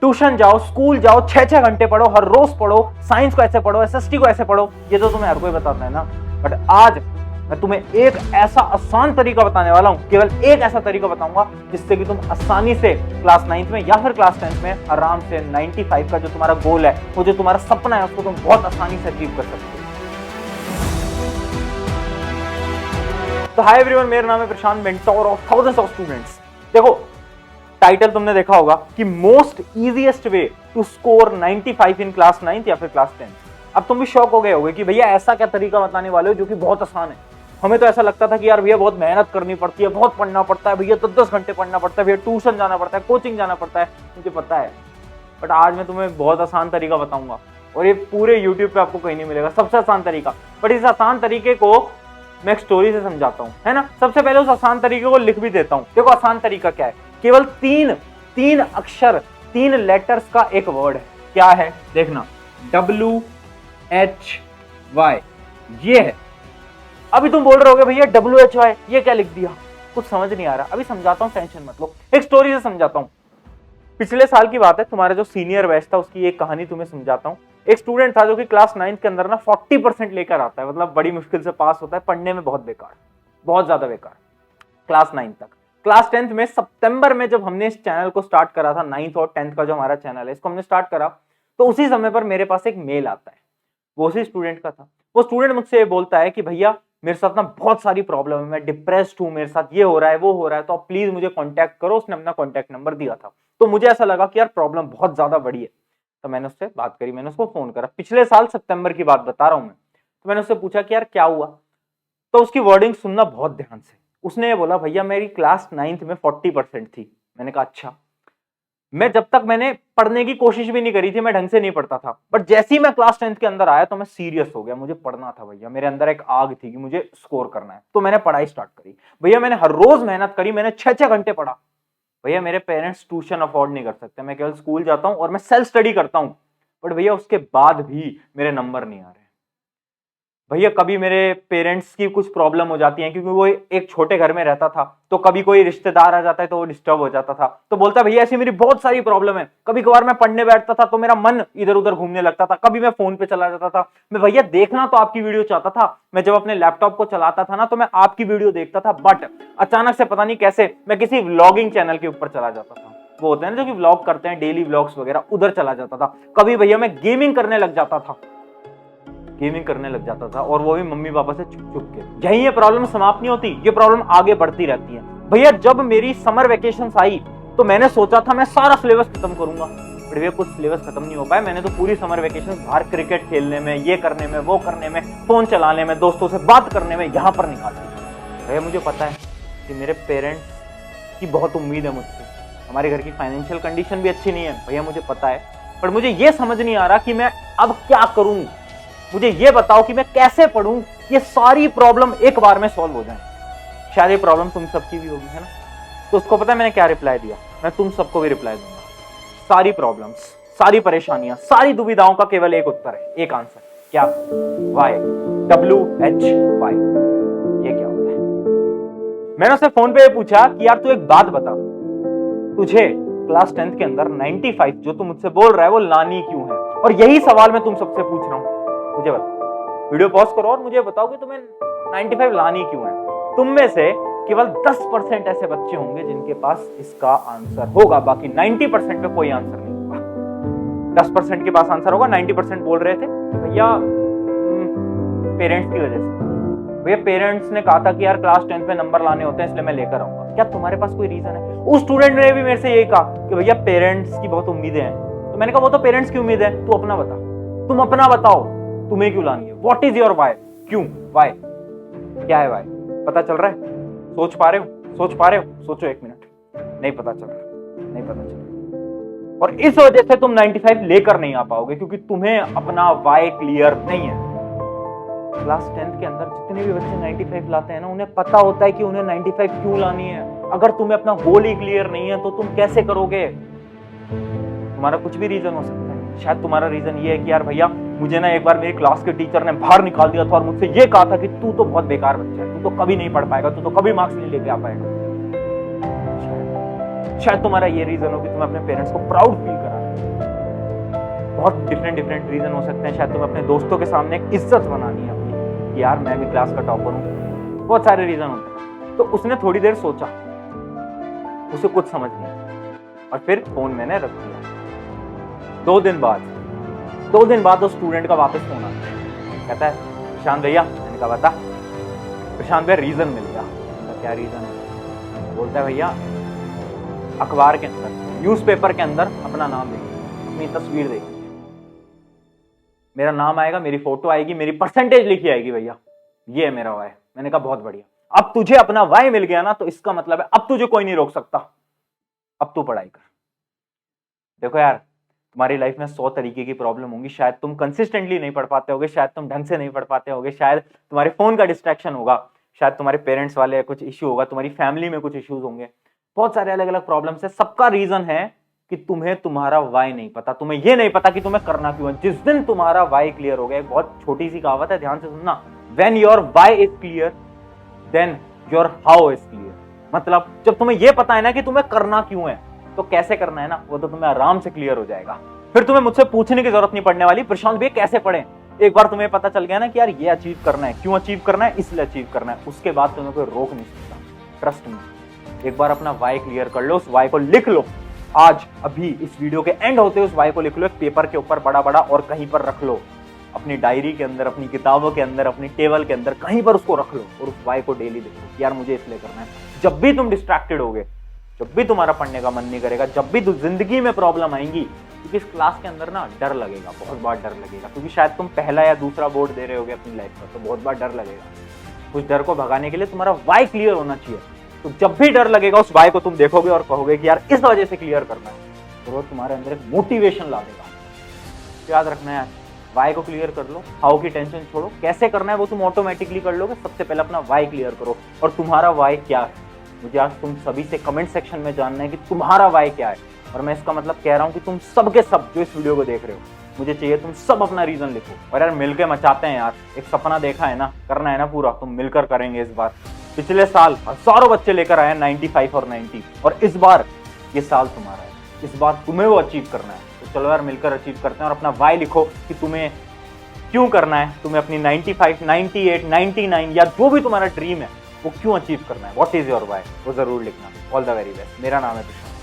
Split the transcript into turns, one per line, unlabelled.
Tuition जाओ, school जाओ, 6-6 घंटे पढ़ो, हर रोज पढ़ो, साइंस को ऐसे पढ़ो, एसएसटी को ऐसे पढ़ो, ये तो तुम्हें हर कोई बताता है ना। बट आज मैं तुम्हें एक ऐसा आसान तरीका बताने वाला हूं, केवल एक ऐसा तरीका बताऊंगा जिससे कि तुम आसानी से क्लास 9th में या फिर क्लास 10th में आराम से 95 का जो तुम्हारा गोल है, वो जो तुम्हारा सपना है, उसको तुम बहुत आसानी से अचीव कर सकते हो। तो हाय एवरीवन, मेरा नाम है Prashant, mentor of thousands of students. देखो, टाइटल तुमने देखा होगा कि most easiest way to score 95 in class 9th या फिर क्लास 10th। अब तुम भी शॉक हो गए होगे कि भैया ऐसा क्या तरीका बताने वाले हो जो कि बहुत आसान है। हमें तो ऐसा लगता था कि यार भैया बहुत मेहनत करनी पड़ती है, बहुत पढ़ना पड़ता है भैया, 10-10 घंटे पढ़ना पड़ता है भैया, ट्यूशन जाना पड़ता है, कोचिंग जाना पड़ता है, मुझे पता है। बट आज मैं तुम्हें बहुत आसान तरीका बताऊंगा और ये पूरे यूट्यूब पे आपको कहीं नहीं मिलेगा, सबसे आसान तरीका। बट इस आसान तरीके को मैं एक स्टोरी से समझाता हूँ, है ना। सबसे पहले उस आसान तरीके को लिख भी देता हूँ। देखो आसान तरीका क्या है, केवल तीन अक्षर, 3 लेटर्स का एक वर्ड है। क्या है देखना, WHY, ये है। अभी तुम बोल रहे होगे भैया WHY ये क्या लिख दिया, कुछ समझ नहीं आ रहा, अभी समझाता हूँ, टेंशन मत लो, एक स्टोरी से समझाता हूँ। पिछले साल की बात है, तुम्हारा जो सीनियर बैच था उसकी एक कहानी तुम्हें समझाता हूँ। एक स्टूडेंट था जो कि क्लास 9th के अंदर ना 40% लेकर आता है, मतलब बड़ी मुश्किल से पास होता है, पढ़ने में बहुत बेकार, बहुत ज्यादा बेकार, क्लास 9 तक। क्लास 10th में सितंबर में जब हमने इस चैनल को स्टार्ट करा था, 9th और 10th का जो हमारा चैनल है, इसको हमने स्टार्ट करा, तो उसी समय पर मेरे पास एक मेल आता है, वो उसी स्टूडेंट का था। वो स्टूडेंट मुझसे बोलता है कि भैया मेरे साथ ना बहुत सारी प्रॉब्लम है, मैं डिप्रेस्ड हूँ, मेरे साथ ये हो रहा है, वो हो रहा है, तो आप प्लीज मुझे कांटेक्ट करो। उसने अपना कांटेक्ट नंबर दिया था, तो मुझे ऐसा लगा कि यार प्रॉब्लम बहुत ज्यादा बड़ी है, तो मैंने उससे बात करी, मैंने उसको फोन करा। पिछले साल सितंबर की बात बता रहा हूं मैं। तो मैंने उससे पूछा कि यार क्या हुआ, तो उसकी वर्डिंग सुनना बहुत ध्यान से। उसने ये बोला, भैया मेरी क्लास 9th में 40% थी। मैंने कहा अच्छा। मैं जब तक मैंने पढ़ने की कोशिश भी नहीं करी थी, मैं ढंग से नहीं पढ़ता था, बट जैसे ही मैं क्लास 10th के अंदर आया तो मैं सीरियस हो गया, मुझे पढ़ना था भैया, मेरे अंदर एक आग थी कि मुझे स्कोर करना है। तो मैंने पढ़ाई स्टार्ट करी भैया, मैंने हर रोज मेहनत करी, मैंने 6-6 घंटे पढ़ा। भैया मेरे पेरेंट्स ट्यूशन अफोर्ड नहीं कर सकते, मैं केवल स्कूल जाता हूं और मैं सेल्फ स्टडी करता हूं, बट भैया उसके बाद भी मेरे नंबर नहीं आ रहे। भैया कभी मेरे पेरेंट्स की कुछ प्रॉब्लम हो जाती है, क्योंकि वो एक छोटे घर में रहता था, तो कभी कोई रिश्तेदार आ जाता है तो वो डिस्टर्ब हो जाता था। तो बोलता भैया ऐसी मेरी बहुत सारी प्रॉब्लम है, कभी कभार मैं पढ़ने बैठता था तो मेरा मन इधर उधर घूमने लगता था, कभी मैं फोन पे चला जाता था। मैं भैया देखना तो आपकी वीडियो चाहता था, मैं जब अपने लैपटॉप को चलाता था ना तो मैं आपकी वीडियो देखता था, बट अचानक से पता नहीं कैसे मैं किसी व्लॉगिंग चैनल के ऊपर चला जाता था, वो होते हैं ना जो कि व्लॉग करते हैं, डेली व्लॉग्स वगैरह, उधर चला जाता था। कभी भैया मैं गेमिंग करने लग जाता था, और वो भी मम्मी पापा से छुप छुप के। यही ये प्रॉब्लम समाप्त नहीं होती, ये प्रॉब्लम आगे बढ़ती रहती है। भैया जब मेरी समर वेकेशन आई तो मैंने सोचा था मैं सारा सिलेबस खत्म करूंगा, बट भैया कुछ सिलेबस खत्म नहीं हो पाया। मैंने तो पूरी समर वेकेशन बाहर क्रिकेट खेलने में, ये करने में, वो करने में, फोन चलाने में, दोस्तों से बात करने में, यहाँ पर निकाल दी। भैया मुझे पता है कि मेरे पेरेंट्स की बहुत उम्मीद है मुझसे, हमारे घर की फाइनेंशियल कंडीशन भी अच्छी नहीं है भैया, मुझे पता है, पर मुझे ये समझ नहीं आ रहा कि मैं अब क्या करूं। मुझे ये बताओ कि मैं कैसे पढ़ूं, ये सारी प्रॉब्लम एक बार में सॉल्व हो जाए। शायद ये प्रॉब्लम तुम सबकी भी होगी, है ना। तो उसको पता है मैंने क्या रिप्लाई दिया, मैं तुम सबको भी रिप्लाई दूंगा। सारी प्रॉब्लम्स, सारी परेशानियां, सारी दुविधाओं का केवल एक उत्तर है, एक आंसर। क्या? वाई, WHY, ये क्या होता है। मैंने उससे फोन पे पूछा कि यार तू एक बात बता, तुझे क्लास 10th के अंदर 95 जो तू मुझसे बोल रहा है वो लानी क्यों है, और यही सवाल मैं तुम सबसे पूछ रहा हूं, मुझे बताओ। वीडियो पॉज करो और मुझे बताओ कि तुम्हें 95 लानी क्यों है। तुम में से केवल 10% ऐसे बच्चे होंगे जिनके पास इसका आंसर होगा, बाकी 90% में कोई आंसर नहीं होगा। 10% के पास आंसर होगा, 90% बोल रहे थे भैया पेरेंट्स की वजह से। भैया पेरेंट्स ने कहा था कि यार क्लास 10th में नंबर लाने होते हैं इसलिए मैं लेकर आऊंगा। क्या तुम्हारे पास कोई रीजन है? उस स्टूडेंट ने भी मेरे से यही कहा कि भैया पेरेंट्स की बहुत उम्मीदें हैं। तो मैंने कहा वो तो पेरेंट्स की उम्मीद है, तू अपना बता, तुम अपना बताओ, तुम्हें क्यों लानी है, व्हाट इज योर वाई, क्यों, वाई क्या है, वाई पता चल रहा है? सोच पा रहे हो? सोचो 1 मिनट। नहीं पता चल रहा, और इस वजह से तुम 95 लेकर नहीं आ पाओगे, क्योंकि तुम्हें अपना वाई क्लियर नहीं है। क्लास 10th के अंदर जितने भी बच्चे 95 लाते हैं ना, उन्हें पता होता है कि उन्हें 95 क्यों लानी है। अगर तुम्हें अपना गोल ही क्लियर नहीं है तो तुम कैसे करोगे? तुम्हारा कुछ भी रीजन हो सकता है। शायद तुम्हारा रीजन ये है कि यार भैया मुझे ना एक बार मेरी क्लास के टीचर ने बाहर निकाल दिया था और मुझसे ये कहा था कि तू तो बहुत बेकार बच्चा है, तू तो कभी नहीं पढ़ पाएगा, तू तो कभी मार्क्स नहीं लेके आ पाएगा। शायद तुम्हारा ये रीजन हो कि तुम्हें अपने पेरेंट्स को प्राउड फील कराना है। बहुत डिफरेंट डिफरेंट रीजन हो सकते हैं। शायद तुम्हें अपने दोस्तों के सामने एक इज्जत बनानी है अपनी कि यार मैं भी क्लास का टॉपर हूँ। बहुत सारे रीजन होते हैं। तो उसने थोड़ी देर सोचा, उसे कुछ समझ नहीं और फिर फोन मैंने रख दिया। 2 दिन बाद उस स्टूडेंट का वापस फोन आता है, कहता है प्रशांत भैया। मैंने कहा बता। प्रशांत भैया रीजन मिल गया। क्या रीजन है? बोलता है भैया अखबार के अंदर, न्यूज़पेपर के अंदर अपना नाम देखिए, अपनी तस्वीर देखिए, मेरा नाम आएगा, मेरी फोटो आएगी, मेरी परसेंटेज लिखी आएगी भैया, ये है मेरा वाई। मैंने कहा बहुत बढ़िया, अब तुझे अपना वाई मिल गया ना, तो इसका मतलब है अब तुझे कोई नहीं रोक सकता, अब तू पढ़ाई कर। देखो यार, तुम्हारी लाइफ में 100 तरीके की प्रॉब्लम होंगी। शायद तुम कंसिस्टेंटली नहीं पढ़ पाते होगे, शायद तुम ढंग से नहीं पढ़ पाते होगे, शायद तुम्हारे फोन का डिस्ट्रैक्शन होगा, शायद तुम्हारे पेरेंट्स वाले कुछ इश्यू होगा, तुम्हारी फैमिली में कुछ इश्यूज होंगे, बहुत सारे अलग अलग प्रॉब्लम्स है। सबका रीजन है कि तुम्हें तुम्हारा वाई नहीं पता, तुम्हें ये नहीं पता कि तुम्हें करना क्यों है। जिस दिन तुम्हारा वाई क्लियर हो गया, एक बहुत छोटी सी कहावत है, ध्यान से सुनना, when your why is clear then your how is clear. मतलब जब तुम्हें ये पता है ना कि तुम्हें करना क्यों है, तो कैसे करना है ना, वो तो तुम्हें आराम से क्लियर हो जाएगा। फिर तुम्हें मुझसे पूछने की जरूरत नहीं पड़ने वाली प्रशांत भैया कैसे पढ़े। एक बार तुम्हें पता चल गया ना कि यार ये अचीव करना है, क्यों अचीव करना है, इसलिए अचीव करना है, उसके बाद तुम्हें कोई रोक नहीं सकता। ट्रस्ट मी, एक बार अपना वाई क्लियर कर लो, उस वाई को लिख लो। आज अभी इस वीडियो के एंड होते उस वाई को लिख लो, एक पेपर के ऊपर बड़ा बड़ा, और कहीं पर रख लो, अपनी डायरी के अंदर, अपनी किताबों के अंदर, अपनी टेबल के अंदर, कहीं पर उसको रख लो और उस वाई को डेली लिखो। यार मुझे इसलिए करना है। जब भी तुम डिस्ट्रैक्टेड होगे, जब भी तुम्हारा पढ़ने का मन नहीं करेगा, जब भी जिंदगी में प्रॉब्लम आएंगी, क्योंकि इस क्लास के अंदर ना डर लगेगा, बहुत बार डर लगेगा, क्योंकि शायद तुम पहला या दूसरा बोर्ड दे रहे होगे अपनी लाइफ का, तो बहुत बार डर लगेगा। उस डर को भगाने के लिए तुम्हारा वाई क्लियर होना चाहिए। तो जब भी डर लगेगा, उस वाई को तुम देखोगे और कहोगे कि यार इस वजह से क्लियर करना है, तो वो तुम्हारे अंदर एक मोटिवेशन ला देगा। याद रखना है, वाई को क्लियर कर लो, हाउ की टेंशन छोड़ो, कैसे करना है वो तुम ऑटोमेटिकली कर लोगे। सबसे पहले अपना वाई क्लियर करो, और तुम्हारा वाई क्या है, मुझे आज तुम सभी से कमेंट सेक्शन में जानना है कि तुम्हारा वाई क्या है। और मैं इसका मतलब कह रहा हूं कि तुम सब के सब जो इस वीडियो को देख रहे हो, मुझे चाहिए तुम सब अपना रीजन लिखो। और यार मिलकर मचाते हैं यार, एक सपना देखा है ना, करना है ना पूरा, तुम मिलकर करेंगे इस बार। पिछले साल हजारों बच्चे लेकर आए 95 और 90, और इस बार ये साल तुम्हारा है, इस बार तुम्हें वो अचीव करना है। तो चलो यार मिलकर अचीव करते हैं, और अपना वाई लिखो कि तुम्हें क्यों करना है, तुम्हें अपनी 95, 98, 99 या जो भी तुम्हारा ड्रीम है वो क्यों अचीव करना है, व्हाट इज योर वाई, वो जरूर लिखना। All the very best. मेरा नाम है प्रशांत।